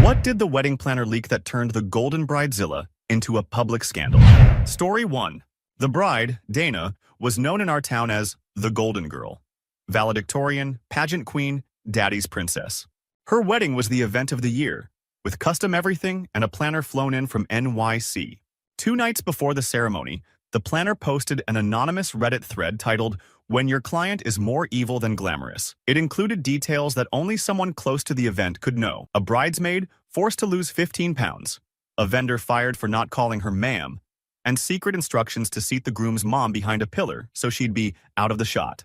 What did the wedding planner leak that turned the Golden Bridezilla into a public scandal? Story 1. The bride, Dana, was known in our town as the Golden Girl. Valedictorian, pageant queen, daddy's princess. Her wedding was the event of the year, with custom everything and a planner flown in from NYC. 2 nights before the ceremony, the planner posted an anonymous Reddit thread titled, "When Your Client is More Evil Than Glamorous." It included details that only someone close to the event could know. A bridesmaid forced to lose 15 pounds, a vendor fired for not calling her ma'am, and secret instructions to seat the groom's mom behind a pillar so she'd be out of the shot.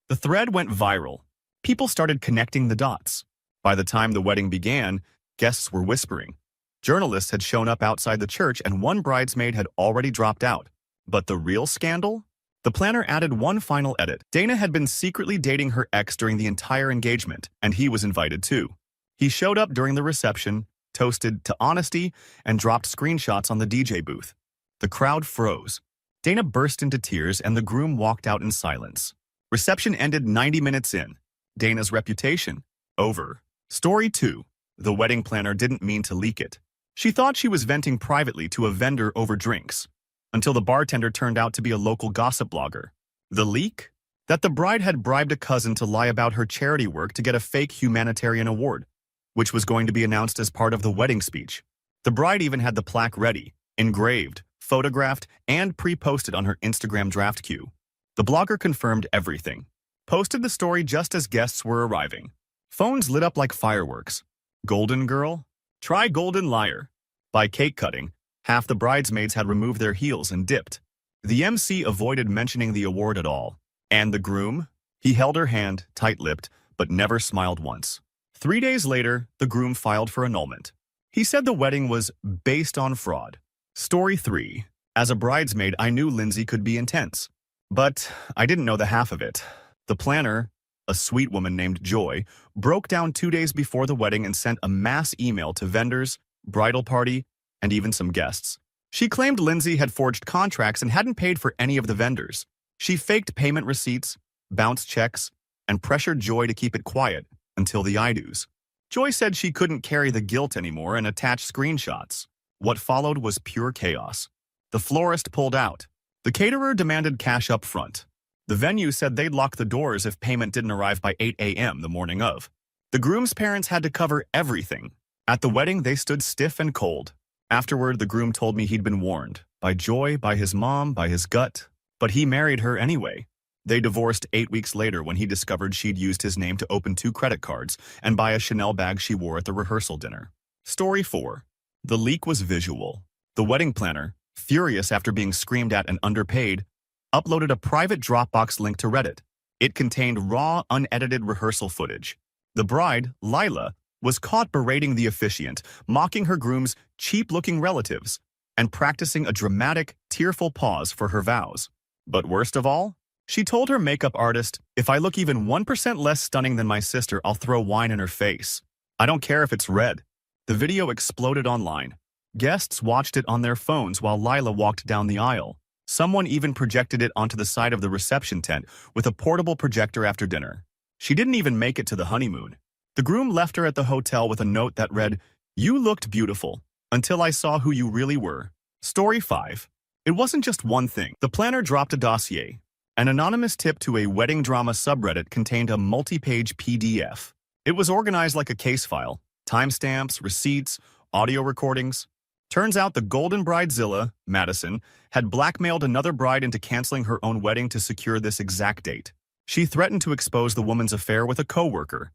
The thread went viral. People started connecting the dots. By the time the wedding began, guests were whispering. Journalists had shown up outside the church and one bridesmaid had already dropped out. But the real scandal? The planner added one final edit. Dana had been secretly dating her ex during the entire engagement, and he was invited too. He showed up during the reception, toasted to honesty, and dropped screenshots on the DJ booth. The crowd froze. Dana burst into tears and the groom walked out in silence. Reception ended 90 minutes in. Dana's reputation, over. Story 2. The wedding planner didn't mean to leak it. She thought she was venting privately to a vendor over drinks, until the bartender turned out to be a local gossip blogger. The leak? That the bride had bribed a cousin to lie about her charity work to get a fake humanitarian award, which was going to be announced as part of the wedding speech. The bride even had the plaque ready, engraved, photographed, and pre-posted on her Instagram draft queue. The blogger confirmed everything, posted the story just as guests were arriving. Phones lit up like fireworks. Golden girl? Try golden liar. By cake cutting, half the bridesmaids had removed their heels and dipped. The MC avoided mentioning the award at all. And the groom? He held her hand, tight-lipped, but never smiled once. 3 days later, the groom filed for annulment. He said the wedding was based on fraud. Story 3. As a bridesmaid, I knew Lindsay could be intense. But I didn't know the half of it. The planner, a sweet woman named Joy, broke down 2 days before the wedding and sent a mass email to vendors, bridal party, and even some guests. She claimed Lindsay had forged contracts and hadn't paid for any of the vendors. She faked payment receipts, bounced checks, and pressured Joy to keep it quiet until the I-dos. Joy said she couldn't carry the guilt anymore and attached screenshots. What followed was pure chaos. The florist pulled out. The caterer demanded cash up front. The venue said they'd lock the doors if payment didn't arrive by 8 a.m. the morning of. The groom's parents had to cover everything. At the wedding, they stood stiff and cold. Afterward, the groom told me he'd been warned. By Joy, by his mom, by his gut. But he married her anyway. They divorced 8 weeks later when he discovered she'd used his name to open 2 credit cards and buy a Chanel bag she wore at the rehearsal dinner. Story 4. The leak was visual. The wedding planner, furious after being screamed at and underpaid, uploaded a private Dropbox link to Reddit. It contained raw, unedited rehearsal footage. The bride, Lila, was caught berating the officiant, mocking her groom's cheap-looking relatives, and practicing a dramatic, tearful pause for her vows. But worst of all, she told her makeup artist, "If I look even 1% less stunning than my sister, I'll throw wine in her face. I don't care if it's red." The video exploded online. Guests watched it on their phones while Lila walked down the aisle. Someone even projected it onto the side of the reception tent with a portable projector after dinner. She didn't even make it to the honeymoon. The groom left her at the hotel with a note that read, "You looked beautiful, until I saw who you really were." Story 5. It wasn't just one thing. The planner dropped a dossier. An anonymous tip to a wedding drama subreddit contained a multi-page PDF. It was organized like a case file, timestamps, receipts, audio recordings. Turns out the Golden Bridezilla, Madison, had blackmailed another bride into canceling her own wedding to secure this exact date. She threatened to expose the woman's affair with a coworker,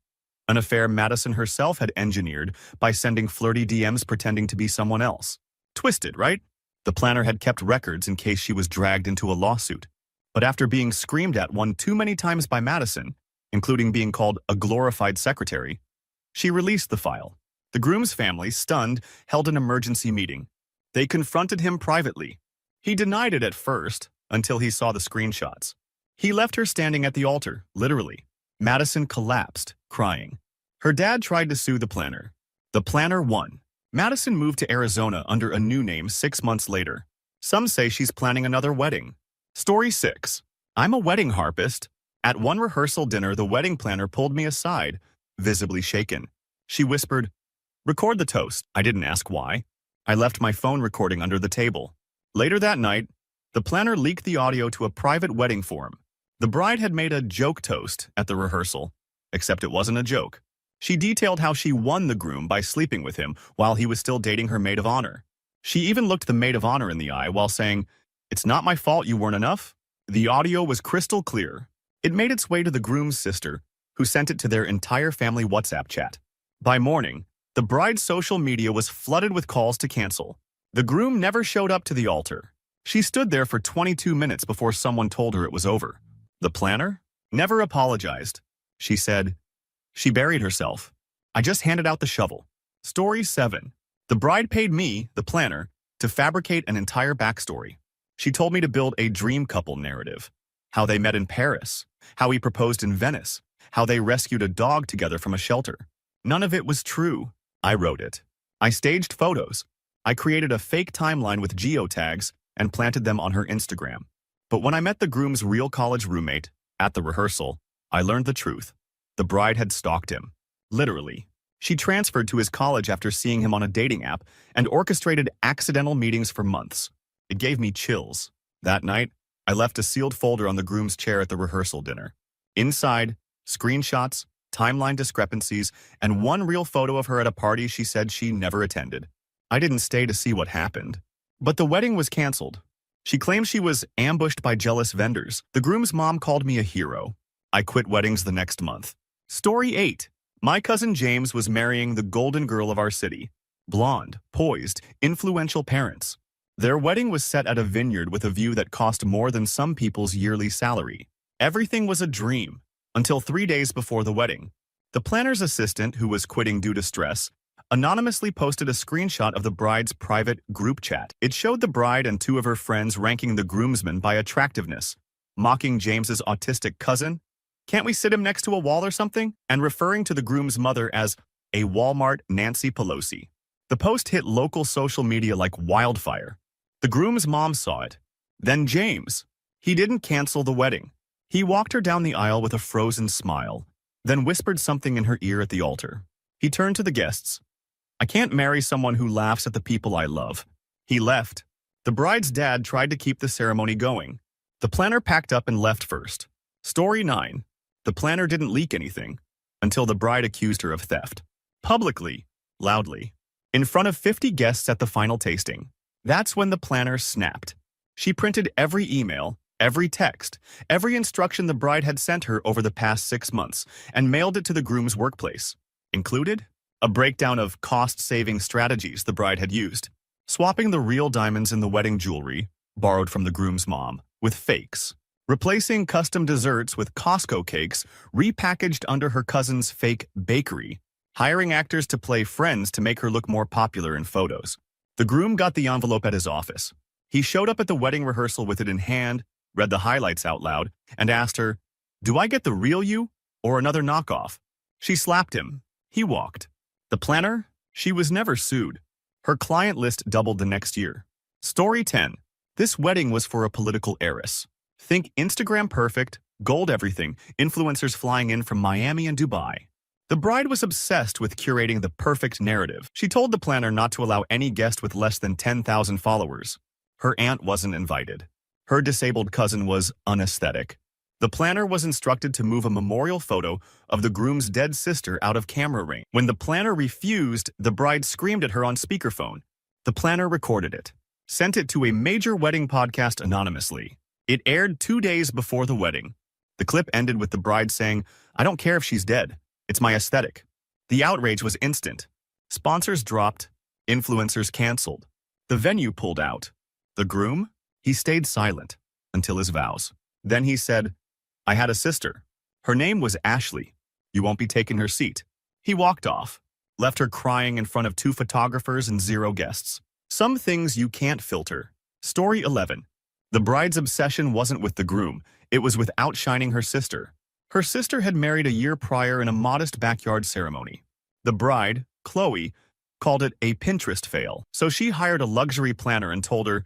an affair Madison herself had engineered by sending flirty DMs pretending to be someone else. Twisted, right? The planner had kept records in case she was dragged into a lawsuit. But after being screamed at one too many times by Madison, including being called a glorified secretary, she released the file. The groom's family, stunned, held an emergency meeting. They confronted him privately. He denied it at first, until he saw the screenshots. He left her standing at the altar, literally. Madison collapsed, crying. Her dad tried to sue the planner. The planner won. Madison moved to Arizona under a new name 6 months later. Some say she's planning another wedding. Story 6. I'm a wedding harpist. At one rehearsal dinner, the wedding planner pulled me aside, visibly shaken. She whispered, Record the toast. I didn't ask why. I left my phone recording under the table. Later that night, the planner leaked the audio to a private wedding forum. The bride had made a joke toast at the rehearsal, except it wasn't a joke. She detailed how she won the groom by sleeping with him while he was still dating her maid of honor. She even looked the maid of honor in the eye while saying, "It's not my fault you weren't enough." The audio was crystal clear. It made its way to the groom's sister, who sent it to their entire family WhatsApp chat. By morning, the bride's social media was flooded with calls to cancel. The groom never showed up to the altar. She stood there for 22 minutes before someone told her it was over. The planner never apologized. She said, "She buried herself. I just handed out the shovel." Story 7. The bride paid me, the planner, to fabricate an entire backstory. She told me to build a dream couple narrative. How they met in Paris, how he proposed in Venice, how they rescued a dog together from a shelter. None of it was true. I wrote it. I staged photos. I created a fake timeline with geotags and planted them on her Instagram. But when I met the groom's real college roommate at the rehearsal, I learned the truth. The bride had stalked him. Literally. She transferred to his college after seeing him on a dating app and orchestrated accidental meetings for months. It gave me chills. That night, I left a sealed folder on the groom's chair at the rehearsal dinner. Inside, screenshots, timeline discrepancies, and one real photo of her at a party she said she never attended. I didn't stay to see what happened. But the wedding was canceled. She claimed she was ambushed by jealous vendors. The groom's mom called me a hero. I quit weddings the next month. Story 8. My cousin James was marrying the golden girl of our city. Blonde, poised, influential parents. Their wedding was set at a vineyard with a view that cost more than some people's yearly salary. Everything was a dream, until 3 days before the wedding. The planner's assistant, who was quitting due to stress, anonymously posted a screenshot of the bride's private group chat. It showed the bride and two of her friends ranking the groomsmen by attractiveness, mocking James's autistic cousin, "Can't we sit him next to a wall or something?" and referring to the groom's mother as a Walmart Nancy Pelosi. The post hit local social media like wildfire. The groom's mom saw it. Then James. He didn't cancel the wedding. He walked her down the aisle with a frozen smile, then whispered something in her ear at the altar. He turned to the guests. "I can't marry someone who laughs at the people I love." He left. The bride's dad tried to keep the ceremony going. The planner packed up and left first. Story 9. The planner didn't leak anything until the bride accused her of theft. Publicly, loudly, in front of 50 guests at the final tasting. That's when the planner snapped. She printed every email, every text, every instruction the bride had sent her over the past 6 months and mailed it to the groom's workplace. Included? A breakdown of cost-saving strategies the bride had used. Swapping the real diamonds in the wedding jewelry, borrowed from the groom's mom, with fakes. Replacing custom desserts with Costco cakes repackaged under her cousin's fake bakery. Hiring actors to play friends to make her look more popular in photos. The groom got the envelope at his office. He showed up at the wedding rehearsal with it in hand, read the highlights out loud, and asked her, "Do I get the real you or another knockoff?" She slapped him. He walked. The planner? She was never sued. Her client list doubled the next year. Story 10. This wedding was for a political heiress. Think Instagram perfect, gold everything, influencers flying in from Miami and Dubai. The bride was obsessed with curating the perfect narrative. She told the planner not to allow any guest with less than 10,000 followers. Her aunt wasn't invited. Her disabled cousin was unaesthetic. The planner was instructed to move a memorial photo of the groom's dead sister out of camera range. When the planner refused, the bride screamed at her on speakerphone. The planner recorded it, sent it to a major wedding podcast anonymously. It aired 2 days before the wedding. The clip ended with the bride saying, "I don't care if she's dead. It's my aesthetic." The outrage was instant. Sponsors dropped. Influencers canceled. The venue pulled out. The groom? He stayed silent until his vows. Then he said, "I had a sister. Her name was Ashley. You won't be taking her seat." He walked off, left her crying in front of 2 photographers and 0 guests. Some things you can't filter. Story 11. The bride's obsession wasn't with the groom. It was with outshining her sister. Her sister had married a year prior in a modest backyard ceremony. The bride, Chloe, called it a Pinterest fail, so she hired a luxury planner and told her,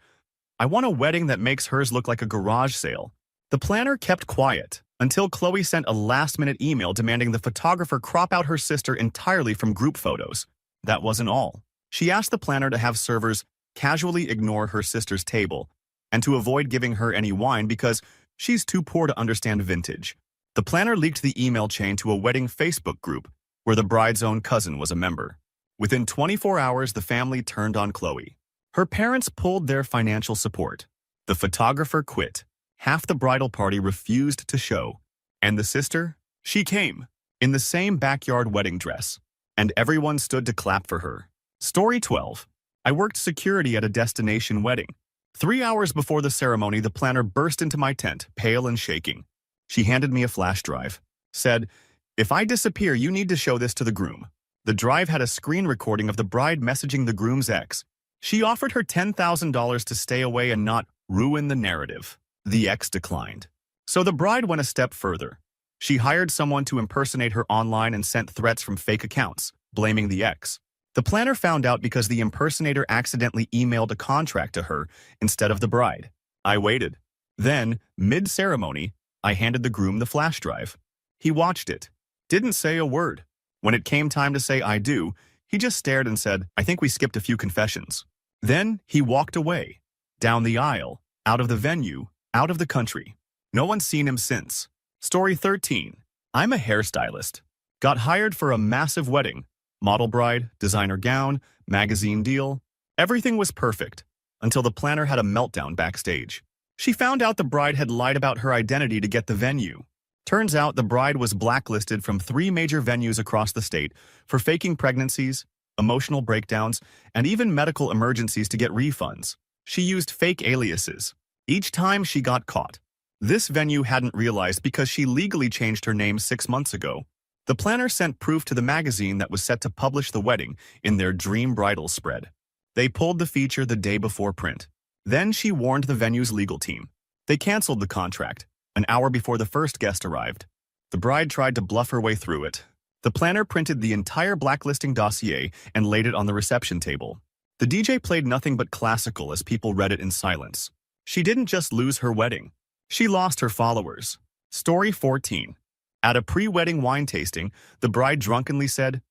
"I want a wedding that makes hers look like a garage sale." The planner kept quiet until Chloe sent a last-minute email demanding the photographer crop out her sister entirely from group photos. That wasn't all. She asked the planner to have servers casually ignore her sister's table and to avoid giving her any wine because she's too poor to understand vintage. The planner leaked the email chain to a wedding Facebook group where the bride's own cousin was a member. Within 24 hours, the family turned on Chloe. Her parents pulled their financial support. The photographer quit. Half the bridal party refused to show. And the sister? She came, in the same backyard wedding dress. And everyone stood to clap for her. Story 12. I worked security at a destination wedding. 3 hours before the ceremony, the planner burst into my tent, pale and shaking. She handed me a flash drive. Said, "If I disappear, you need to show this to the groom." The drive had a screen recording of the bride messaging the groom's ex. She offered her $10,000 to stay away and not ruin the narrative. The ex declined. So the bride went a step further. She hired someone to impersonate her online and sent threats from fake accounts, blaming the ex. The planner found out because the impersonator accidentally emailed a contract to her instead of the bride. I waited. Then, mid-ceremony, I handed the groom the flash drive. He watched it. Didn't say a word. When it came time to say "I do," he just stared and said, "I think we skipped a few confessions." Then he walked away. Down the aisle, out of the venue, out of the country. No one's seen him since. Story 13. I'm a hairstylist. Got hired for a massive wedding. Model bride, designer gown, magazine deal. Everything was perfect, until the planner had a meltdown backstage. She found out the bride had lied about her identity to get the venue. Turns out the bride was blacklisted from 3 major venues across the state for faking pregnancies, emotional breakdowns, and even medical emergencies to get refunds. She used fake aliases. Each time she got caught. This venue hadn't realized because she legally changed her name 6 months ago. The planner sent proof to the magazine that was set to publish the wedding in their dream bridal spread. They pulled the feature the day before print. Then she warned the venue's legal team. They canceled the contract an hour before the first guest arrived. The bride tried to bluff her way through it. The planner printed the entire blacklisting dossier and laid it on the reception table. The DJ played nothing but classical as people read it in silence. She didn't just lose her wedding. She lost her followers. Story 14. At a pre-wedding wine tasting, the bride drunkenly said,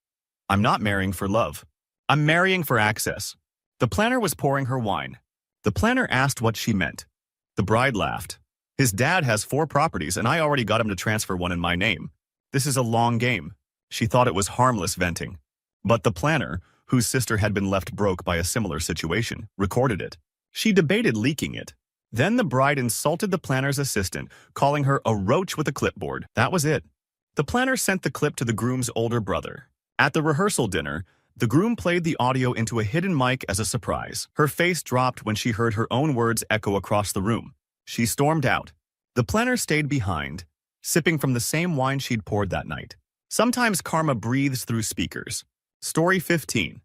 "I'm not marrying for love. I'm marrying for access." The planner was pouring her wine. The planner asked what she meant. The bride laughed. "His dad has 4 properties and I already got him to transfer one in my name. This is a long game." She thought it was harmless venting. But the planner, whose sister had been left broke by a similar situation, recorded it. She debated leaking it. Then the bride insulted the planner's assistant, calling her a roach with a clipboard. That was it. The planner sent the clip to the groom's older brother. At the rehearsal dinner, the groom played the audio into a hidden mic as a surprise. Her face dropped when she heard her own words echo across the room. She stormed out. The planner stayed behind, sipping from the same wine she'd poured that night. Sometimes karma breathes through speakers. Story 15.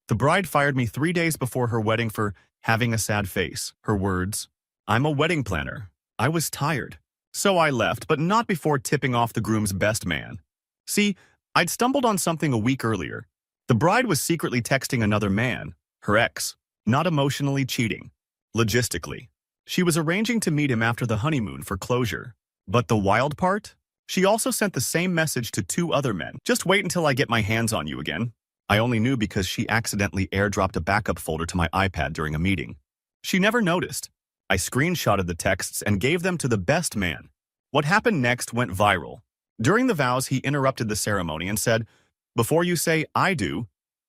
The bride fired me 3 days before her wedding for having a sad face. Her words, "I'm a wedding planner. I was tired." So I left, but not before tipping off the groom's best man. See, I'd stumbled on something a week earlier. The bride was secretly texting another man, her ex, not emotionally cheating. Logistically, she was arranging to meet him after the honeymoon for closure. But the wild part? She also sent the same message to 2 other men. "Just wait until I get my hands on you again." I only knew because she accidentally airdropped a backup folder to my iPad during a meeting. She never noticed. I screenshotted the texts and gave them to the best man. What happened next went viral. During the vows, he interrupted the ceremony and said, "Before you say 'I do,'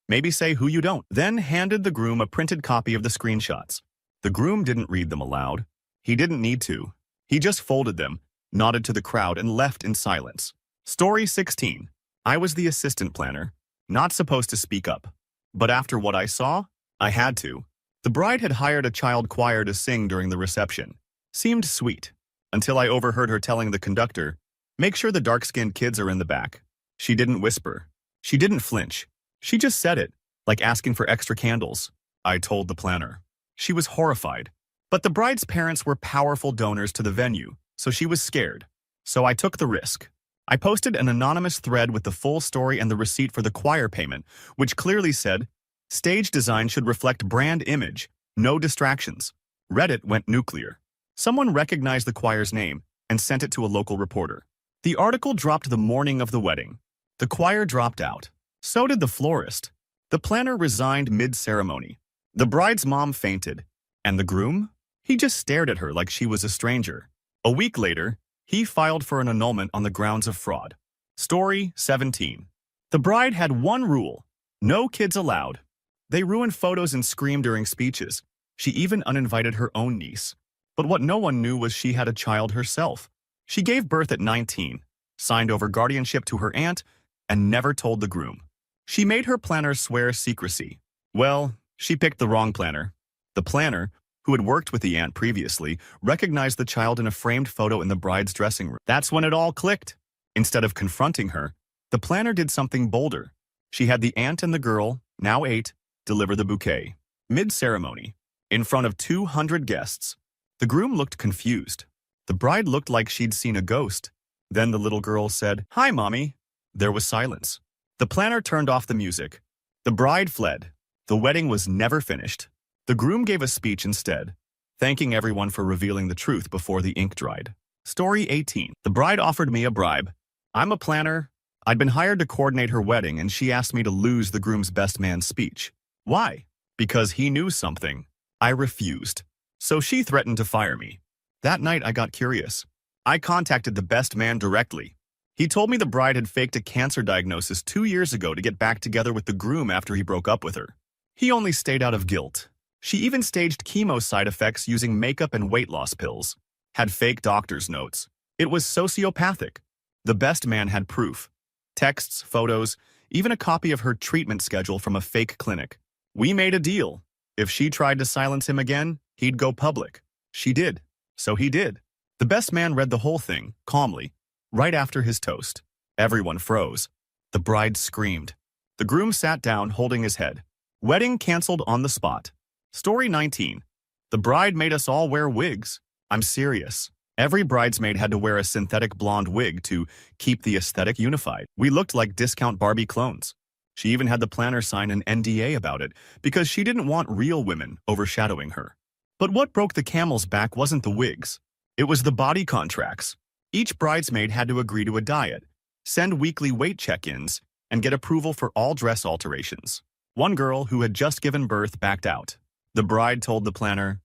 maybe say who you don't." Then handed the groom a printed copy of the screenshots. The groom didn't read them aloud. He didn't need to. He just folded them, nodded to the crowd, and left in silence. Story 16. I was the assistant planner, not supposed to speak up. But after what I saw, I had to. The bride had hired a child choir to sing during the reception. Seemed sweet, until I overheard her telling the conductor, "Make sure the dark-skinned kids are in the back." She didn't whisper. She didn't flinch. She just said it, like asking for extra candles. I told the planner. She was horrified. But the bride's parents were powerful donors to the venue, so she was scared. So I took the risk. I posted an anonymous thread with the full story and the receipt for the choir payment, which clearly said, "Stage design should reflect brand image, no distractions." Reddit went nuclear. Someone recognized the choir's name and sent it to a local reporter. The article dropped the morning of the wedding. The choir dropped out. So did the florist. The planner resigned mid-ceremony. The bride's mom fainted, and the groom? He just stared at her like she was a stranger. A week later, he filed for an annulment on the grounds of fraud. Story 17. The bride had one rule: no kids allowed. They ruined photos and screamed during speeches. She even uninvited her own niece. But what no one knew was she had a child herself. She gave birth at 19, signed over guardianship to her aunt, and never told the groom. She made her planner swear secrecy. Well, she picked the wrong planner. The planner, who had worked with the aunt previously, recognized the child in a framed photo in the bride's dressing room. That's when it all clicked. Instead of confronting her, the planner did something bolder. She had the aunt and the girl, now 8, deliver the bouquet. Mid-ceremony, in front of 200 guests. The groom looked confused. The bride looked like she'd seen a ghost. Then the little girl said, "Hi, Mommy." There was silence. The planner turned off the music. The bride fled. The wedding was never finished. The groom gave a speech instead, thanking everyone for revealing the truth before the ink dried. Story 18. The bride offered me a bribe. I'm a planner. I'd been hired to coordinate her wedding, and she asked me to lose the groom's best man speech. Why? Because he knew something. I refused. So she threatened to fire me. That night I got curious. I contacted the best man directly. He told me the bride had faked a cancer diagnosis 2 years ago to get back together with the groom after he broke up with her. He only stayed out of guilt. She even staged chemo side effects using makeup and weight loss pills. Had fake doctor's notes. It was sociopathic. The best man had proof. Texts, photos, even a copy of her treatment schedule from a fake clinic. We made a deal. If she tried to silence him again, he'd go public. She did. So he did. The best man read the whole thing, calmly, right after his toast. Everyone froze. The bride screamed. The groom sat down, holding his head. Wedding canceled on the spot. Story 19. The bride made us all wear wigs. I'm serious. Every bridesmaid had to wear a synthetic blonde wig to keep the aesthetic unified. We looked like discount Barbie clones. She even had the planner sign an NDA about it because she didn't want real women overshadowing her. But what broke the camel's back wasn't the wigs. It was the body contracts. Each bridesmaid had to agree to a diet, send weekly weight check-ins, and get approval for all dress alterations. One girl who had just given birth backed out. The bride told the planner,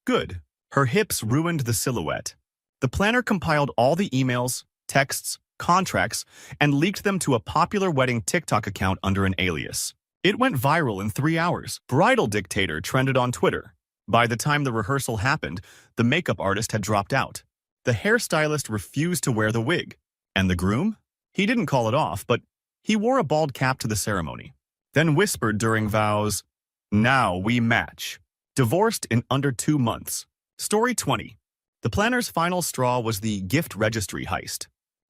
"Good. Her hips ruined the silhouette." The planner compiled all the emails, texts, contracts, and leaked them to a popular wedding TikTok account under an alias. It went viral in 3 hours. Bridal dictator trended on Twitter. By the time the rehearsal happened, the makeup artist had dropped out. The hairstylist refused to wear the wig. And the groom? He didn't call it off, but he wore a bald cap to the ceremony. Then whispered during vows, "Now we match." Divorced in under 2 months. Story 20. The planner's final straw was the gift registry heist.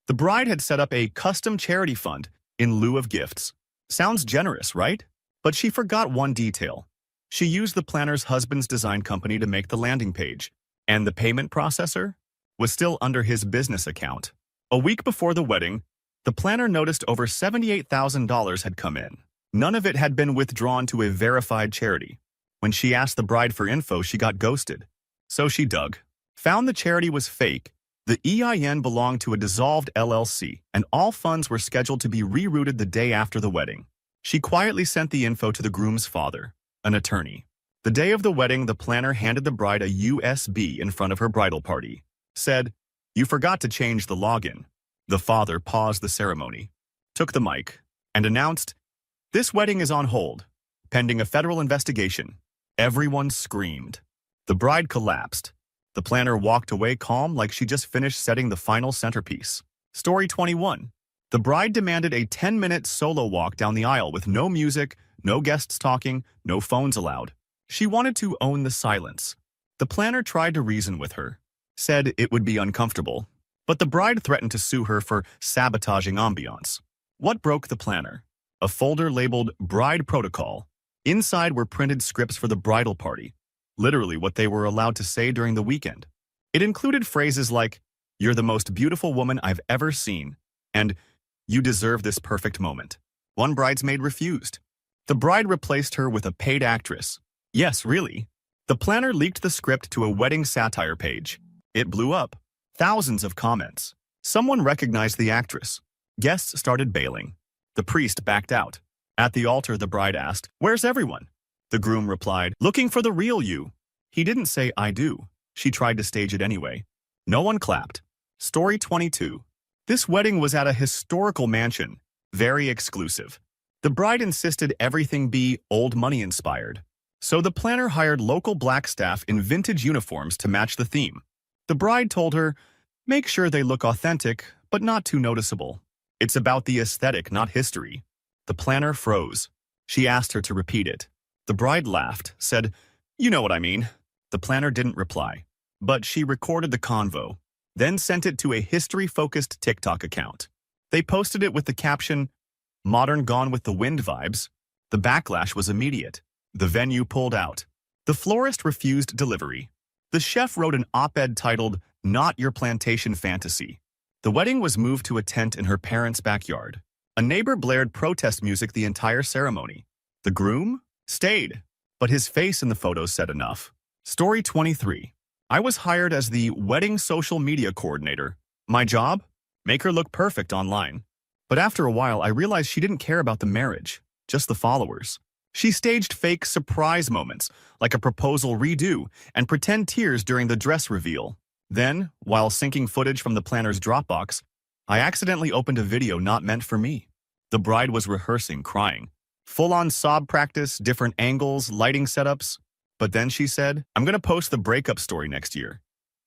The bride had set up a custom charity fund in lieu of gifts. Sounds generous, right? But she forgot one detail. She used the planner's husband's design company to make the landing page, and the payment processor was still under his business account. A week before the wedding, the planner noticed over $78,000 had come in. None of it had been withdrawn to a verified charity. When she asked the bride for info, she got ghosted. So she dug. Found the charity was fake. The EIN belonged to a dissolved LLC, and all funds were scheduled to be rerouted the day after the wedding. She quietly sent the info to the groom's father, an attorney. The day of the wedding, the planner handed the bride a USB in front of her bridal party. Said, "You forgot to change the login." The father paused the ceremony, took the mic, and announced, "This wedding is on hold, pending a federal investigation." Everyone screamed. The bride collapsed. The planner walked away calm like she just finished setting the final centerpiece. Story 21. The bride demanded a 10-minute solo walk down the aisle with no music, no guests talking, no phones allowed. She wanted to own the silence. The planner tried to reason with her, said it would be uncomfortable, but the bride threatened to sue her for sabotaging ambiance. What broke the planner? A folder labeled Bride Protocol. Inside were printed scripts for the bridal party, literally what they were allowed to say during the weekend. It included phrases like, "You're the most beautiful woman I've ever seen," and "You deserve this perfect moment." One bridesmaid refused. The bride replaced her with a paid actress. Yes, really. The planner leaked the script to a wedding satire page. It blew up. Thousands of comments. Someone recognized the actress. Guests started bailing. The priest backed out. At the altar, the bride asked, "Where's everyone?" The groom replied, "Looking for the real you." He didn't say, "I do." She tried to stage it anyway. No one clapped. Story 22. This wedding was at a historical mansion, very exclusive. The bride insisted everything be old money inspired. So the planner hired local black staff in vintage uniforms to match the theme. The bride told her, "Make sure they look authentic, but not too noticeable. It's about the aesthetic, not history." The planner froze. She asked her to repeat it. The bride laughed, said, "You know what I mean." The planner didn't reply, but she recorded the convo, then sent it to a history-focused TikTok account. They posted it with the caption, "Modern Gone with the Wind vibes." The backlash was immediate. The venue pulled out. The florist refused delivery. The chef wrote an op-ed titled, "Not Your Plantation Fantasy." The wedding was moved to a tent in her parents' backyard. A neighbor blared protest music the entire ceremony. The groom stayed, but his face in the photos said enough. Story 23. I was hired as the wedding social media coordinator. My job? Make her look perfect online. But after a while, I realized she didn't care about the marriage, just the followers. She staged fake surprise moments, like a proposal redo, and pretend tears during the dress reveal. Then, while syncing footage from the planner's Dropbox, I accidentally opened a video not meant for me. The bride was rehearsing, crying. Full-on sob practice, different angles, lighting setups. But then she said, "I'm going to post the breakup story next year.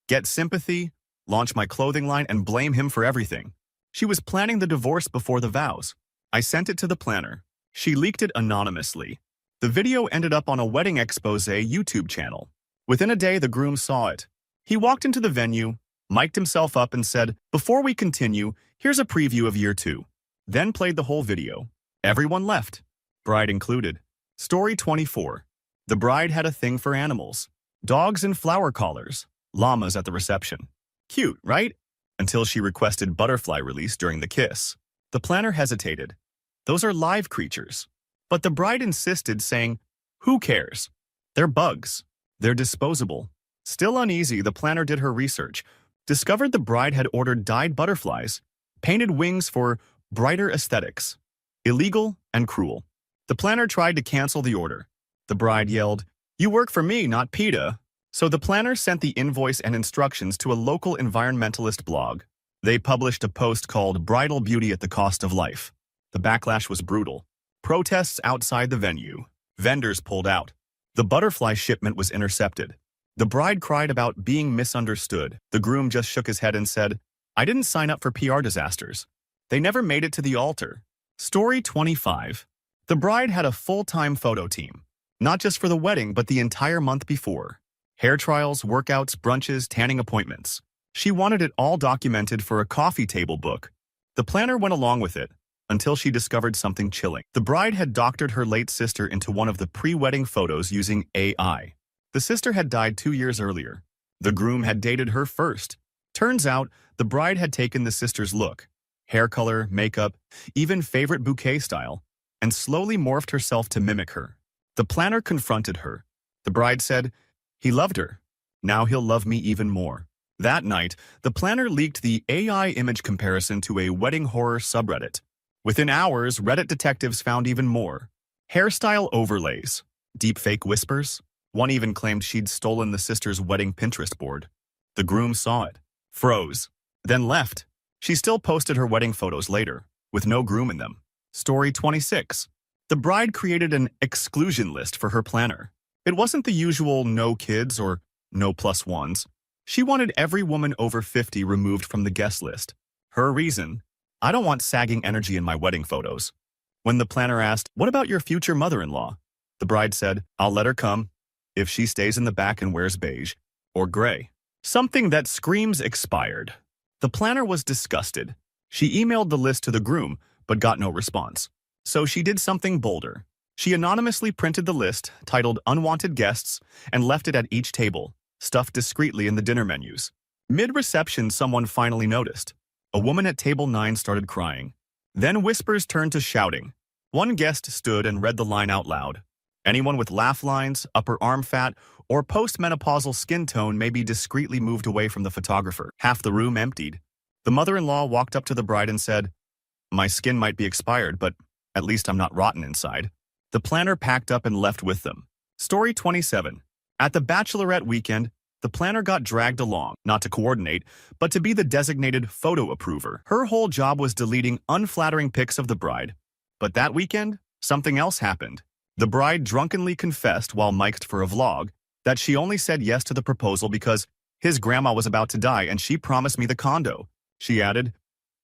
Get sympathy, launch my clothing line, and blame him for everything." She was planning the divorce before the vows. I sent it to the planner. She leaked it anonymously. The video ended up on a wedding expose YouTube channel. Within a day, the groom saw it. He walked into the venue, mic'd himself up and said, "Before we continue, here's a preview of year 2. Then played the whole video. Everyone left, bride included. Story 24. The bride had a thing for animals. Dogs in flower collars, llamas at the reception. Cute, right? Until she requested butterfly release during the kiss. The planner hesitated. Those are live creatures. But the bride insisted, saying, "Who cares? They're bugs. They're disposable." Still uneasy, the planner did her research, discovered the bride had ordered dyed butterflies, painted wings for brighter aesthetics. Illegal and cruel. The planner tried to cancel the order. The bride yelled, "You work for me, not PETA." So the planner sent the invoice and instructions to a local environmentalist blog. They published a post called "Bridal Beauty at the Cost of Life." The backlash was brutal. Protests outside the venue. Vendors pulled out. The butterfly shipment was intercepted. The bride cried about being misunderstood. The groom just shook his head and said, "I didn't sign up for PR disasters." They never made it to the altar. Story 25. The bride had a full-time photo team. Not just for the wedding, but the entire month before. Hair trials, workouts, brunches, tanning appointments. She wanted it all documented for a coffee table book. The planner went along with it, until she discovered something chilling. The bride had doctored her late sister into one of the pre-wedding photos using AI. The sister had died 2 years earlier. The groom had dated her first. Turns out, the bride had taken the sister's look, hair color, makeup, even favorite bouquet style, and slowly morphed herself to mimic her. The planner confronted her. The bride said, "He loved her. Now he'll love me even more." That night, the planner leaked the AI image comparison to a wedding horror subreddit. Within hours, Reddit detectives found even more. Hairstyle overlays, deepfake whispers. One even claimed she'd stolen the sister's wedding Pinterest board. The groom saw it, froze, then left. She still posted her wedding photos later, with no groom in them. Story 26. The bride created an exclusion list for her planner. It wasn't the usual no kids or no plus ones. She wanted every woman over 50 removed from the guest list. Her reason: "I don't want sagging energy in my wedding photos." When the planner asked, "What about your future mother-in-law?" the bride said, "I'll let her come if she stays in the back and wears beige or gray." Something that screams expired. The planner was disgusted. She emailed the list to the groom, but got no response. So she did something bolder. She anonymously printed the list, titled "Unwanted Guests," and left it at each table, stuffed discreetly in the dinner menus. Mid-reception, someone finally noticed. A woman at table 9 started crying. Then whispers turned to shouting. One guest stood and read the line out loud. "Anyone with laugh lines, upper arm fat, or postmenopausal skin tone may be discreetly moved away from the photographer." Half the room emptied. The mother-in-law walked up to the bride and said, "My skin might be expired, but At least I'm not rotten inside. The planner packed up and left with them. Story 27. At the bachelorette weekend, the planner got dragged along, not to coordinate, but to be the designated photo approver. Her whole job was deleting unflattering pics of the bride. But that weekend, something else happened. The bride drunkenly confessed while mic'd for a vlog that she only said yes to the proposal because his grandma was about to die and she promised me the condo. She added,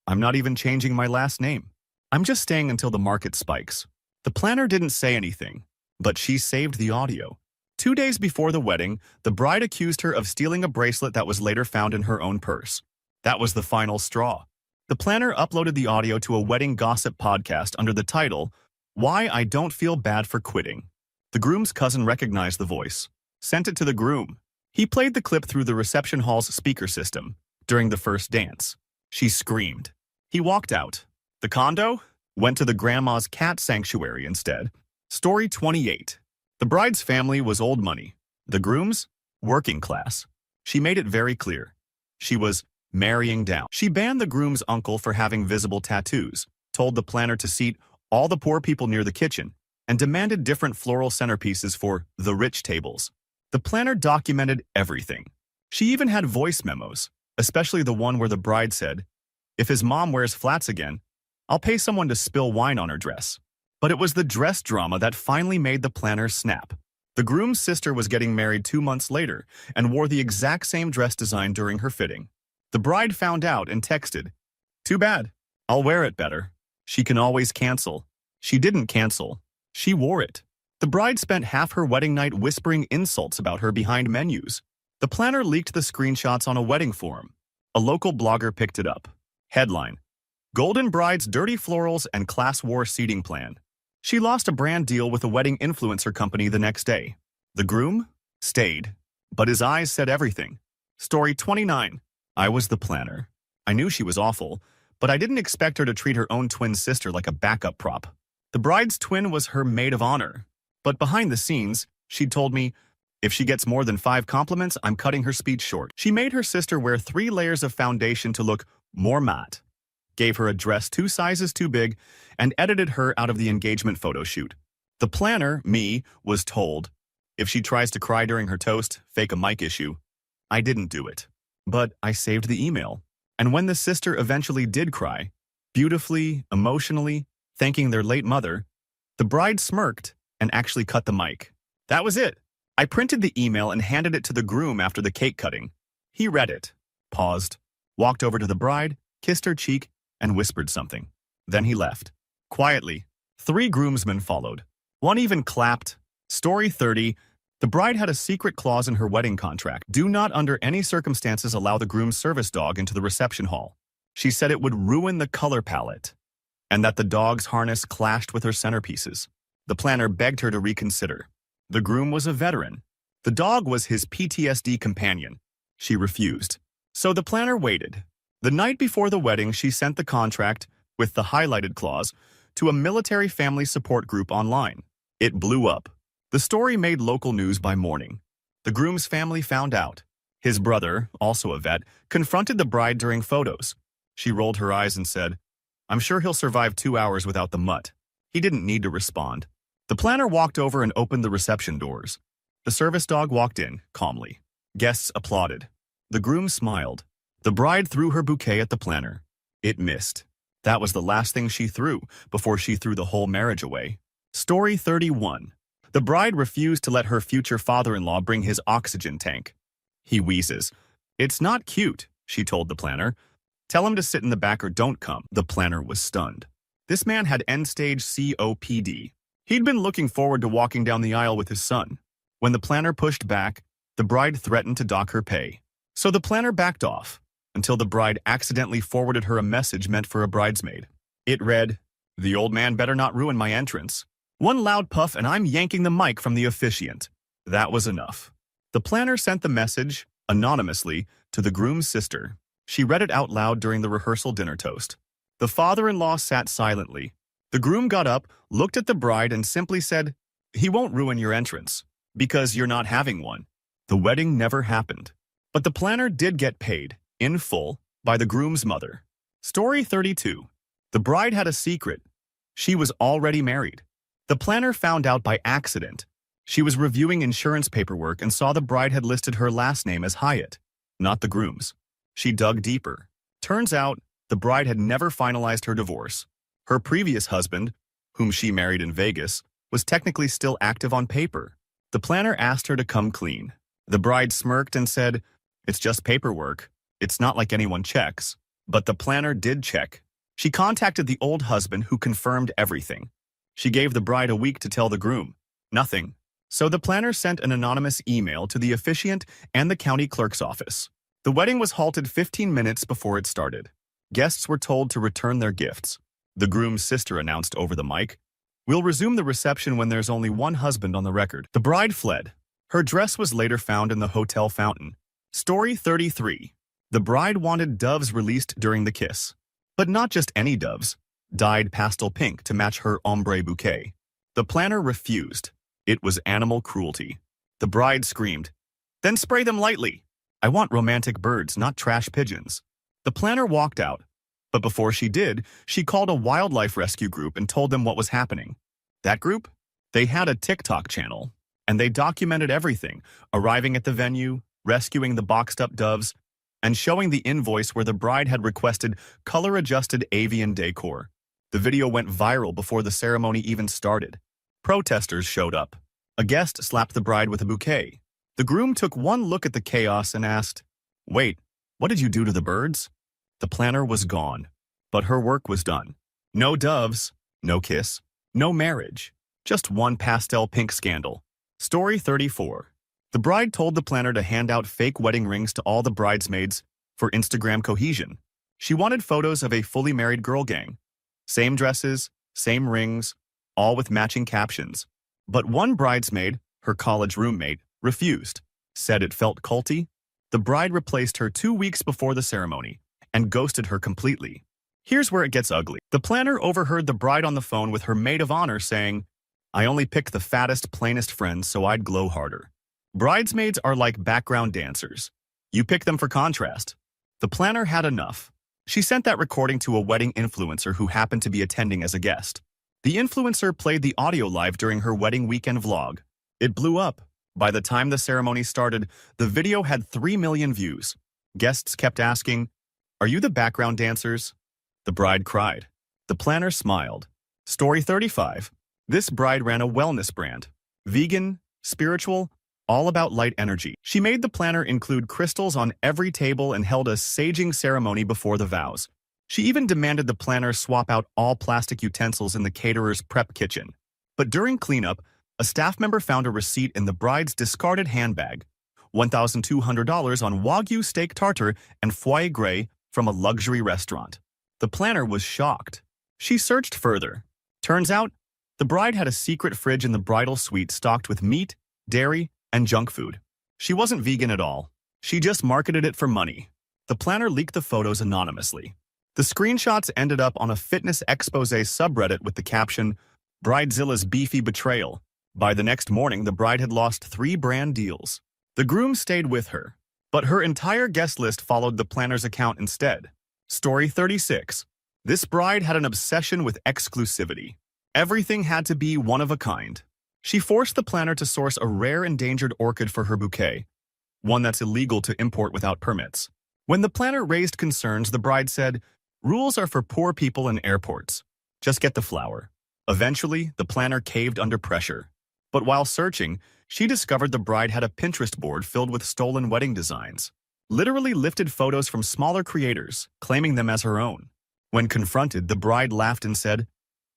"I'm not even changing my last name. I'm just staying until the market spikes." The planner didn't say anything, but she saved the audio. 2 days before the wedding, the bride accused her of stealing a bracelet that was later found in her own purse. That was the final straw. The planner uploaded the audio to a wedding gossip podcast under the title, "Why I Don't Feel Bad for Quitting." The groom's cousin recognized the voice, sent it to the groom. He played the clip through the reception hall's speaker system during the first dance. She screamed. He walked out. The condo went to the grandma's cat sanctuary instead. Story 28. The bride's family was old money. The groom's, working class. She made it very clear. She was marrying down. She banned the groom's uncle for having visible tattoos, told the planner to seat all the poor people near the kitchen, and demanded different floral centerpieces for the rich tables. The planner documented everything. She even had voice memos, especially the one where the bride said, "If his mom wears flats again, I'll pay someone to spill wine on her dress." But it was the dress drama that finally made the planner snap. The groom's sister was getting married 2 months later and wore the exact same dress design during her fitting. The bride found out and texted, "Too bad. I'll wear it better. She can always cancel." She didn't cancel. She wore it. The bride spent half her wedding night whispering insults about her behind menus. The planner leaked the screenshots on a wedding forum. A local blogger picked it up. Headline: Golden Bride's Dirty Florals and Class War Seating Plan. She lost a brand deal with a wedding influencer company the next day. The groom stayed, but his eyes said everything. Story 29. I was the planner. I knew she was awful, but I didn't expect her to treat her own twin sister like a backup prop. The bride's twin was her maid of honor. But behind the scenes, she'd told me, if she gets more than 5 compliments, I'm cutting her speech short. She made her sister wear 3 layers of foundation to look more matte, gave her a dress 2 sizes too big, and edited her out of the engagement photo shoot. The planner, me, was told, if she tries to cry during her toast, fake a mic issue. I didn't do it. But I saved the email. And when the sister eventually did cry, beautifully, emotionally, thanking their late mother, the bride smirked and actually cut the mic. That was it. I printed the email and handed it to the groom after the cake cutting. He read it, paused, walked over to the bride, kissed her cheek, and whispered something. Then he left. Quietly, 3 groomsmen followed. One even clapped. Story 30. The bride had a secret clause in her wedding contract. Do not under any circumstances allow the groom's service dog into the reception hall. She said it would ruin the color palette, and that the dog's harness clashed with her centerpieces. The planner begged her to reconsider. The groom was a veteran. The dog was his PTSD companion. She refused. So the planner waited. The night before the wedding, she sent the contract, with the highlighted clause, to a military family support group online. It blew up. The story made local news by morning. The groom's family found out. His brother, also a vet, confronted the bride during photos. She rolled her eyes and said, "I'm sure he'll survive 2 hours without the mutt." He didn't need to respond. The planner walked over and opened the reception doors. The service dog walked in, calmly. Guests applauded. The groom smiled. The bride threw her bouquet at the planner. It missed. That was the last thing she threw before she threw the whole marriage away. Story 31. The bride refused to let her future father-in-law bring his oxygen tank. He wheezes. "It's not cute," she told the planner. "Tell him to sit in the back or don't come." The planner was stunned. This man had end-stage COPD. He'd been looking forward to walking down the aisle with his son. When the planner pushed back, the bride threatened to dock her pay. So the planner backed off, until the bride accidentally forwarded her a message meant for a bridesmaid. It read, "The old man better not ruin my entrance. One loud puff and I'm yanking the mic from the officiant." That was enough. The planner sent the message, anonymously, to the groom's sister. She read it out loud during the rehearsal dinner toast. The father-in-law sat silently. The groom got up, looked at the bride, and simply said, "He won't ruin your entrance, because you're not having one." The wedding never happened. But the planner did get paid, in full, by the groom's mother. Story 32. The bride had a secret. She was already married. The planner found out by accident. She was reviewing insurance paperwork and saw the bride had listed her last name as Hyatt, not the groom's. She dug deeper. Turns out, the bride had never finalized her divorce. Her previous husband, whom she married in Vegas, was technically still active on paper. The planner asked her to come clean. The bride smirked and said, "It's just paperwork. It's not like anyone checks." But the planner did check. She contacted the old husband who confirmed everything. She gave the bride a week to tell the groom. Nothing. So the planner sent an anonymous email to the officiant and the county clerk's office. The wedding was halted 15 minutes before it started. Guests were told to return their gifts. The groom's sister announced over the mic, "We'll resume the reception when there's only one husband on the record." The bride fled. Her dress was later found in the hotel fountain. Story 33. The bride wanted doves released during the kiss. But not just any doves, dyed pastel pink to match her ombre bouquet. The planner refused. It was animal cruelty. The bride screamed, "Then spray them lightly. I want romantic birds, not trash pigeons." The planner walked out. But before she did, she called a wildlife rescue group and told them what was happening. That group? They had a TikTok channel, and they documented everything, arriving at the venue, rescuing the boxed-up doves, and showing the invoice where the bride had requested color-adjusted avian decor. The video went viral before the ceremony even started. Protesters showed up. A guest slapped the bride with a bouquet. The groom took one look at the chaos and asked, "Wait, what did you do to the birds?" The planner was gone, but her work was done. No doves, no kiss, no marriage, just one pastel pink scandal. Story 34. The bride told the planner to hand out fake wedding rings to all the bridesmaids for Instagram cohesion. She wanted photos of a fully married girl gang. Same dresses, same rings, all with matching captions. But one bridesmaid, her college roommate, refused, said it felt culty. The bride replaced her 2 weeks before the ceremony and ghosted her completely. Here's where it gets ugly. The planner overheard the bride on the phone with her maid of honor saying, "I only picked the fattest, plainest friends so I'd glow harder." Bridesmaids are like background dancers. You pick them for contrast. The planner had enough. She sent that recording to a wedding influencer who happened to be attending as a guest. The influencer played the audio live during her wedding weekend vlog. It blew up. By the time the ceremony started, the video had 3 million views. Guests kept asking, "Are you the background dancers?" The bride cried. The planner smiled. Story 35. This bride ran a wellness brand. Vegan, spiritual, all about light energy. She made the planner include crystals on every table and held a saging ceremony before the vows. She even demanded the planner swap out all plastic utensils in the caterer's prep kitchen. But during cleanup, a staff member found a receipt in the bride's discarded handbag, $1,200 on Wagyu steak tartare and foie gras from a luxury restaurant. The planner was shocked. She searched further. Turns out, the bride had a secret fridge in the bridal suite stocked with meat, dairy, and junk food. She wasn't vegan at all. She just marketed it for money. The planner leaked the photos anonymously. The screenshots ended up on a fitness expose subreddit with the caption, "Bridezilla's beefy betrayal." By the next morning, the bride had lost 3 brand deals. The groom stayed with her, but her entire guest list followed the planner's account instead. Story 36. This bride had an obsession with exclusivity. Everything had to be one of a kind. She forced the planner to source a rare endangered orchid for her bouquet, one that's illegal to import without permits. When the planner raised concerns, the bride said, "Rules are for poor people and airports. Just get the flower." Eventually, the planner caved under pressure. But while searching, she discovered the bride had a Pinterest board filled with stolen wedding designs. Literally lifted photos from smaller creators, claiming them as her own. When confronted, the bride laughed and said,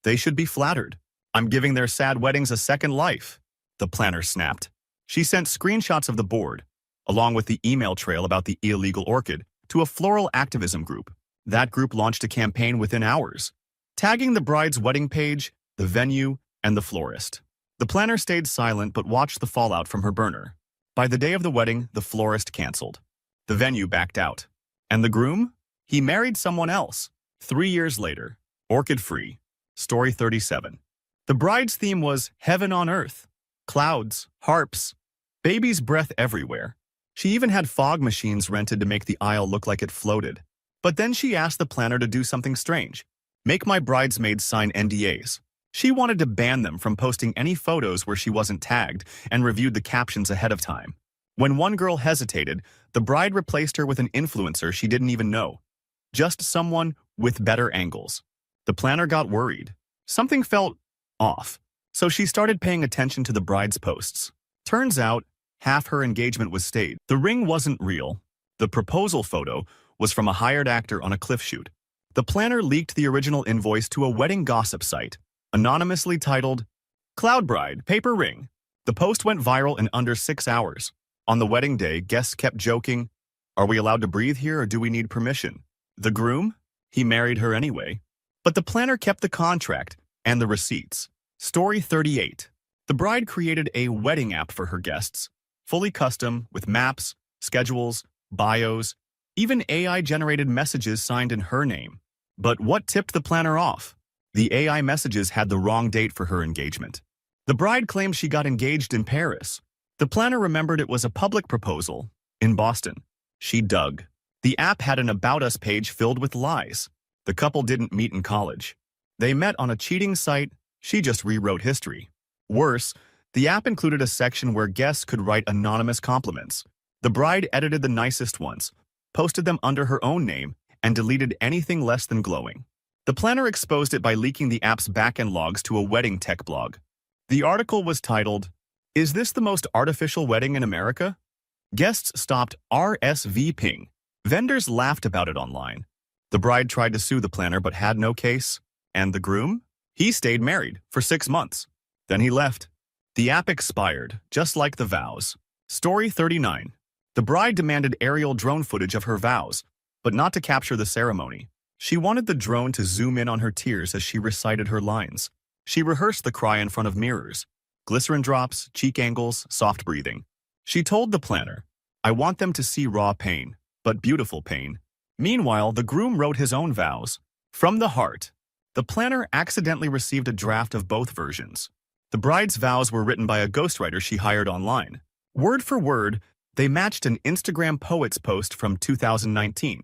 "They should be flattered. I'm giving their sad weddings a second life." The planner snapped. She sent screenshots of the board, along with the email trail about the illegal orchid, to a floral activism group. That group launched a campaign within hours, tagging the bride's wedding page, the venue, and the florist. The planner stayed silent but watched the fallout from her burner. By the day of the wedding, the florist canceled. The venue backed out. And the groom? He married someone else. 3 years later, orchid-free. Story 37. The bride's theme was heaven on earth. Clouds, harps, baby's breath everywhere. She even had fog machines rented to make the aisle look like it floated. But then she asked the planner to do something strange. make my bridesmaids sign NDAs. She wanted to ban them from posting any photos where she wasn't tagged and reviewed the captions ahead of time. When one girl hesitated, the bride replaced her with an influencer she didn't even know. Just someone with better angles. The planner got worried. Something felt off, so she started paying attention to the bride's posts. Turns out, half her engagement was staged. The ring wasn't real. The proposal photo was from a hired actor on a cliff shoot. The planner leaked the original invoice to a wedding gossip site, anonymously titled, "Cloud Bride, Paper Ring." The post went viral in under 6 hours. On the wedding day, guests kept joking, "Are we allowed to breathe here or do we need permission?" The groom? He married her anyway. But the planner kept the contract and the receipts. Story 38. The bride created a wedding app for her guests, fully custom with maps, schedules, bios, even AI-generated messages signed in her name. But what tipped the planner off? The AI messages had the wrong date for her engagement. The bride claimed she got engaged in Paris. The planner remembered it was a public proposal in Boston. She dug. The app had an About Us page filled with lies. The couple didn't meet in college. They met on a cheating site. She just rewrote history. Worse, the app included a section where guests could write anonymous compliments. The bride edited the nicest ones, posted them under her own name, and deleted anything less than glowing. The planner exposed it by leaking the app's backend logs to a wedding tech blog. The article was titled, "Is this the most artificial wedding in America?" Guests stopped RSVPing. Vendors laughed about it online. The bride tried to sue the planner but had no case. And the groom? He stayed married for 6 months. Then he left. The app expired, just like the vows. Story 39. The bride demanded aerial drone footage of her vows, but not to capture the ceremony. She wanted the drone to zoom in on her tears as she recited her lines. She rehearsed the cry in front of mirrors. Glycerin drops, cheek angles, soft breathing. She told the planner, "I want them to see raw pain, but beautiful pain." Meanwhile, the groom wrote his own vows. From the heart. The planner accidentally received a draft of both versions. The bride's vows were written by a ghostwriter she hired online. Word for word, they matched an Instagram poet's post from 2019.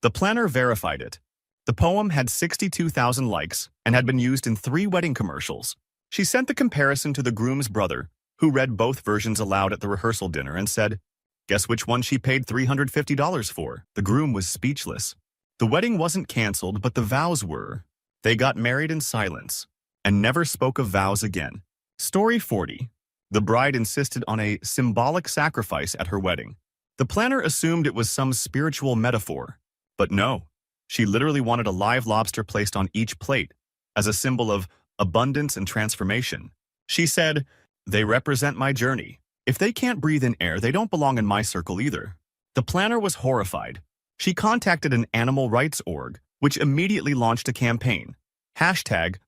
The planner verified it. The poem had 62,000 likes and had been used in 3 wedding commercials. She sent the comparison to the groom's brother, who read both versions aloud at the rehearsal dinner and said, "Guess which one she paid $350 for?" The groom was speechless. The wedding wasn't canceled, but the vows were. They got married in silence and never spoke of vows again. Story 40. The bride insisted on a symbolic sacrifice at her wedding. The planner assumed it was some spiritual metaphor, but no. She literally wanted a live lobster placed on each plate as a symbol of abundance and transformation. She said, "They represent my journey. If they can't breathe in air, they don't belong in my circle either." The planner was horrified. She contacted an animal rights org, which immediately launched a campaign.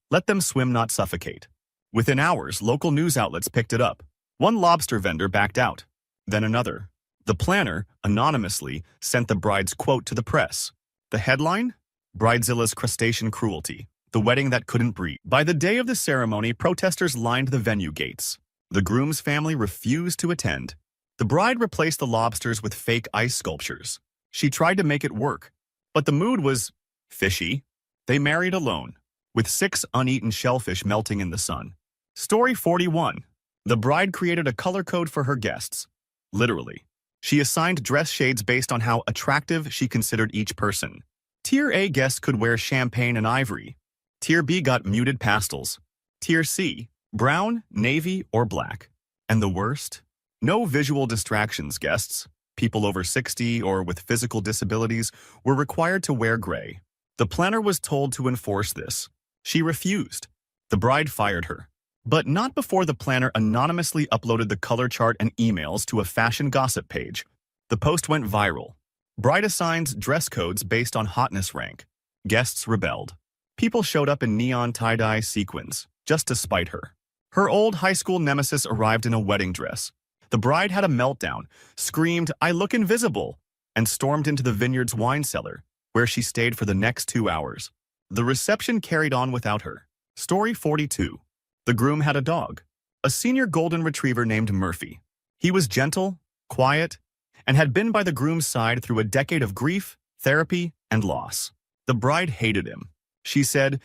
#Let them swim, not suffocate. Within hours, local news outlets picked it up. One lobster vendor backed out, then another. The planner, anonymously, sent the bride's quote to the press. The headline? Bridezilla's crustacean cruelty. The wedding that couldn't breathe. By the day of the ceremony, protesters lined the venue gates. The groom's family refused to attend. The bride replaced the lobsters with fake ice sculptures. She tried to make it work, but the mood was fishy. They married alone, with 6 uneaten shellfish melting in the sun. Story 41. The bride created a color code for her guests. Literally. She assigned dress shades based on how attractive she considered each person. Tier A guests could wear champagne and ivory. Tier B got muted pastels. Tier C, brown, navy, or black. And the worst? No visual distractions. Guests, people over 60 or with physical disabilities, were required to wear gray. The planner was told to enforce this. She refused. The bride fired her. But not before the planner anonymously uploaded the color chart and emails to a fashion gossip page. The post went viral. Bride assigns dress codes based on hotness rank. Guests rebelled. People showed up in neon tie-dye sequins, just to spite her. Her old high school nemesis arrived in a wedding dress. The bride had a meltdown, screamed, "I look invisible," and stormed into the vineyard's wine cellar, where she stayed for the next 2 hours. The reception carried on without her. Story 42. The groom had a dog, a senior golden retriever named Murphy. He was gentle, quiet, and had been by the groom's side through a decade of grief, therapy, and loss. The bride hated him. She said,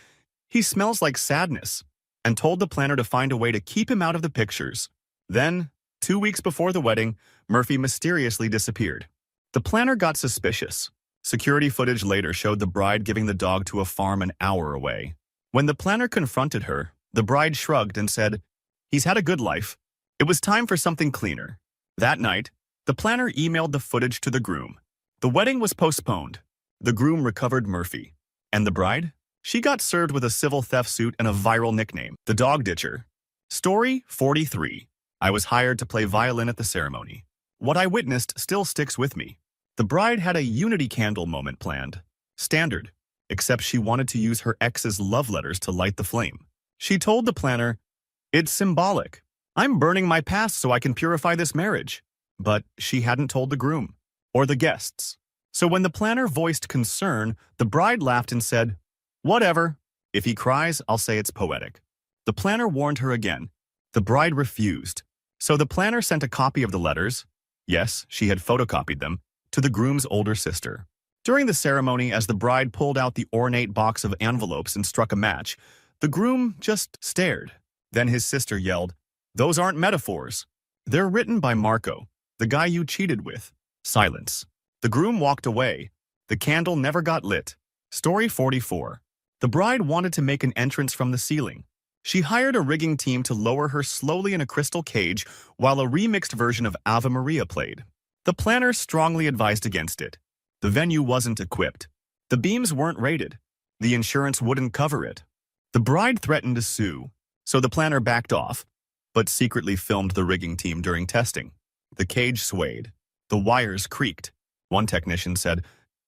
"He smells like sadness," and told the planner to find a way to keep him out of the pictures. Then, 2 weeks before the wedding, Murphy mysteriously disappeared. The planner got suspicious. Security footage later showed the bride giving the dog to a farm an hour away. When the planner confronted her, the bride shrugged and said, "He's had a good life. It was time for something cleaner." That night, the planner emailed the footage to the groom. The wedding was postponed. The groom recovered Murphy. And the bride? She got served with a civil theft suit and a viral nickname, the Dog Ditcher. Story 43. I was hired to play violin at the ceremony. What I witnessed still sticks with me. The bride had a unity candle moment planned. Standard, except she wanted to use her ex's love letters to light the flame. She told the planner, "It's symbolic. I'm burning my past so I can purify this marriage." But she hadn't told the groom or the guests. So when the planner voiced concern, the bride laughed and said, "Whatever. If he cries, I'll say it's poetic." The planner warned her again. The bride refused. So the planner sent a copy of the letters, yes, she had photocopied them, to the groom's older sister. During the ceremony, as the bride pulled out the ornate box of envelopes and struck a match, the groom just stared. Then his sister yelled, "Those aren't metaphors. They're written by Marco, the guy you cheated with." Silence. The groom walked away. The candle never got lit. Story 44. The bride wanted to make an entrance from the ceiling. She hired a rigging team to lower her slowly in a crystal cage while a remixed version of Ave Maria played. The planner strongly advised against it. The venue wasn't equipped. The beams weren't rated. The insurance wouldn't cover it. The bride threatened to sue, so the planner backed off, but secretly filmed the rigging team during testing. The cage swayed. The wires creaked. One technician said,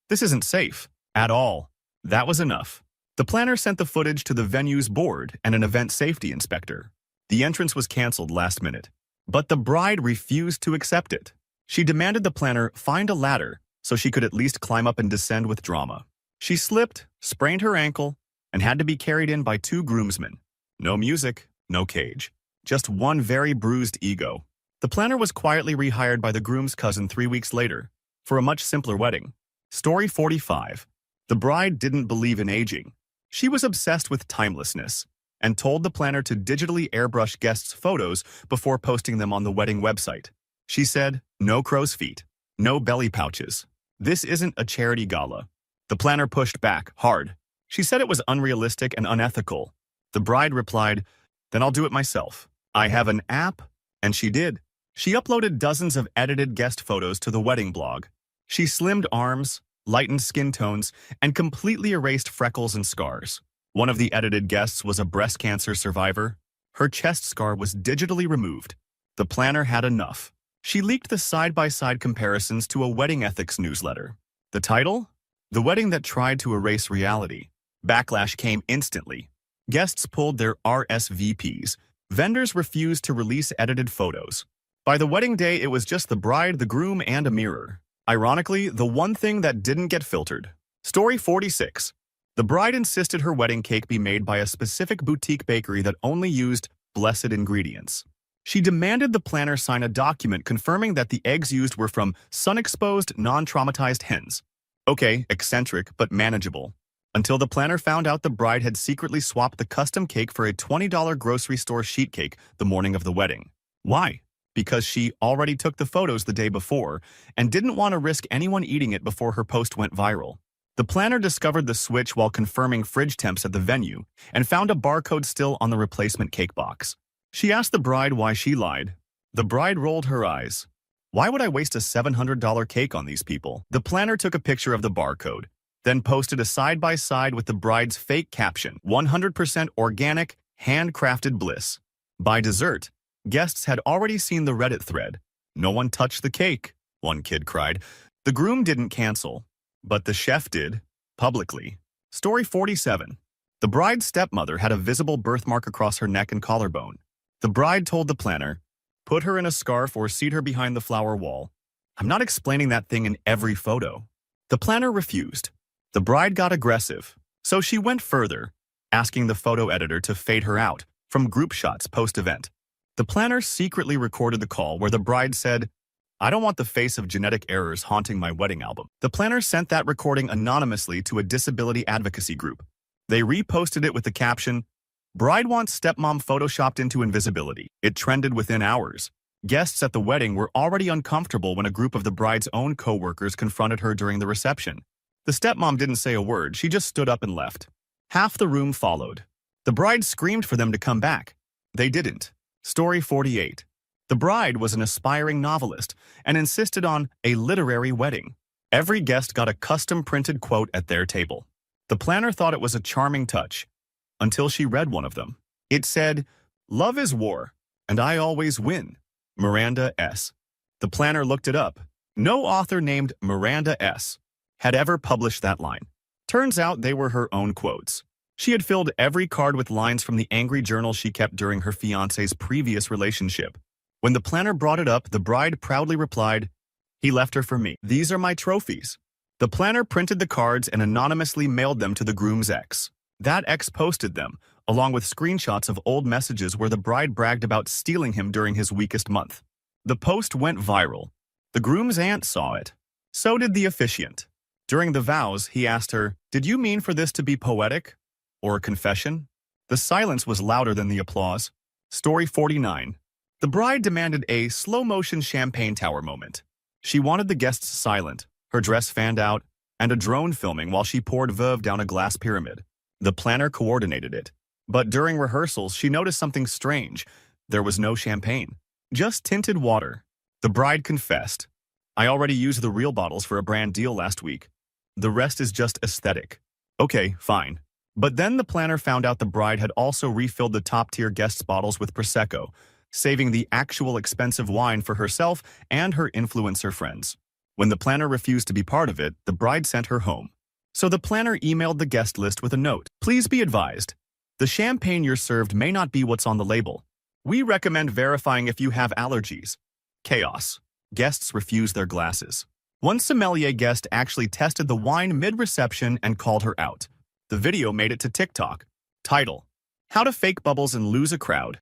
"This isn't safe at all." That was enough. The planner sent the footage to the venue's board and an event safety inspector. The entrance was canceled last minute, but the bride refused to accept it. She demanded the planner find a ladder so she could at least climb up and descend with drama. She slipped, sprained her ankle, and had to be carried in by 2 groomsmen. No music, no cage. Just one very bruised ego. The planner was quietly rehired by the groom's cousin 3 weeks later for a much simpler wedding. Story 45. The bride didn't believe in aging. She was obsessed with timelessness and told the planner to digitally airbrush guests' photos before posting them on the wedding website. She said, "No crow's feet, no belly pouches. This isn't a charity gala." The planner pushed back hard. She said it was unrealistic and unethical. The bride replied, "Then I'll do it myself. I have an app," and she did. She uploaded dozens of edited guest photos to the wedding blog. She slimmed arms, lightened skin tones, and completely erased freckles and scars. One of the edited guests was a breast cancer survivor. Her chest scar was digitally removed. The planner had enough. She leaked the side-by-side comparisons to a wedding ethics newsletter. The title? The Wedding That Tried to Erase Reality. Backlash came instantly. Guests pulled their RSVPs. Vendors refused to release edited photos. By the wedding day, it was just the bride, the groom, and a mirror. Ironically, the one thing that didn't get filtered. Story 46. The bride insisted her wedding cake be made by a specific boutique bakery that only used blessed ingredients. She demanded the planner sign a document confirming that the eggs used were from sun-exposed, non-traumatized hens. Okay, eccentric, but manageable. Until the planner found out the bride had secretly swapped the custom cake for a $20 grocery store sheet cake the morning of the wedding. Why? Because she already took the photos the day before and didn't want to risk anyone eating it before her post went viral. The planner discovered the switch while confirming fridge temps at the venue and found a barcode still on the replacement cake box. She asked the bride why she lied. The bride rolled her eyes. "Why would I waste a $700 cake on these people?" The planner took a picture of the barcode, then posted a side-by-side with the bride's fake caption, 100% organic, handcrafted bliss. By dessert, guests had already seen the Reddit thread. "No one touched the cake," one kid cried. The groom didn't cancel, but the chef did, publicly. Story 47. The bride's stepmother had a visible birthmark across her neck and collarbone. The bride told the planner, "Put her in a scarf or seat her behind the flower wall. I'm not explaining that thing in every photo." The planner refused. The bride got aggressive, so she went further, asking the photo editor to fade her out from group shots post-event. The planner secretly recorded the call where the bride said, "I don't want the face of genetic errors haunting my wedding album." The planner sent that recording anonymously to a disability advocacy group. They reposted it with the caption, "Bride wants stepmom photoshopped into invisibility." It trended within hours. Guests at the wedding were already uncomfortable when a group of the bride's own co-workers confronted her during the reception. The stepmom didn't say a word, she just stood up and left. Half the room followed. The bride screamed for them to come back. They didn't. Story 48. The bride was an aspiring novelist and insisted on a literary wedding. Every guest got a custom-printed quote at their table. The planner thought it was a charming touch, until she read one of them. It said, "Love is war, and I always win. Miranda S." The planner looked it up. No author named Miranda S. had ever published that line. Turns out they were her own quotes. She had filled every card with lines from the angry journal she kept during her fiancé's previous relationship. When the planner brought it up, the bride proudly replied, "He left her for me. These are my trophies." The planner printed the cards and anonymously mailed them to the groom's ex. That ex posted them, along with screenshots of old messages where the bride bragged about stealing him during his weakest month. The post went viral. The groom's aunt saw it. So did the officiant. During the vows, he asked her, "Did you mean for this to be poetic? Or a confession?" The silence was louder than the applause. Story 49. The bride demanded a slow-motion champagne tower moment. She wanted the guests silent, her dress fanned out, and a drone filming while she poured veuve down a glass pyramid. The planner coordinated it. But during rehearsals, she noticed something strange. There was no champagne, just tinted water. The bride confessed, "I already used the real bottles for a brand deal last week. The rest is just aesthetic." Okay, fine. But then the planner found out the bride had also refilled the top-tier guests' bottles with Prosecco, saving the actual expensive wine for herself and her influencer friends. When the planner refused to be part of it, the bride sent her home. So the planner emailed the guest list with a note. "Please be advised, the champagne you're served may not be what's on the label. We recommend verifying if you have allergies." Chaos. Guests refused their glasses. One sommelier guest actually tested the wine mid-reception and called her out. The video made it to TikTok. Title: How to Fake Bubbles and Lose a Crowd.